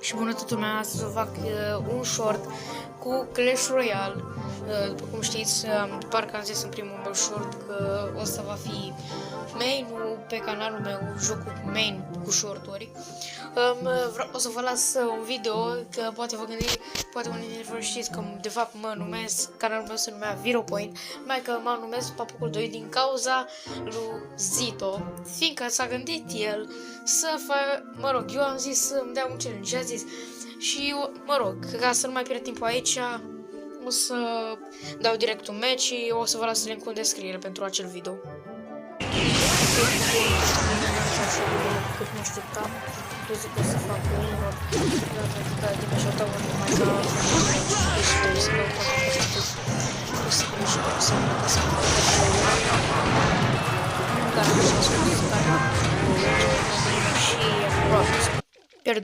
Și bună toată lumea, astăzi să fac un short cu Clash Royale. După cum știți, parcă am zis în primul meu short că ăsta va fi main-ul pe canalul meu, jocul main cu shorturi. O să vă las un video, că poate vă gândi, poate unii dintre voi știți că de fapt mă numesc, canalul meu se numea ViroPoint, mai că mă numesc Papucul 2 din cauza lui Zito, fiindcă s-a gândit el să facă, mă rog, eu am zis să îmi dea un challenge și a zis, și mă rog, ca să nu mai pierd timpul aici, o să dau direct un match și o să vă las link-ul în descriere pentru acel video. Cât mă așteptam, crezut că o să fac un rol, dar atâta de mă așteptam mai ca să dau o să vă și o să mă să mă și pierdut.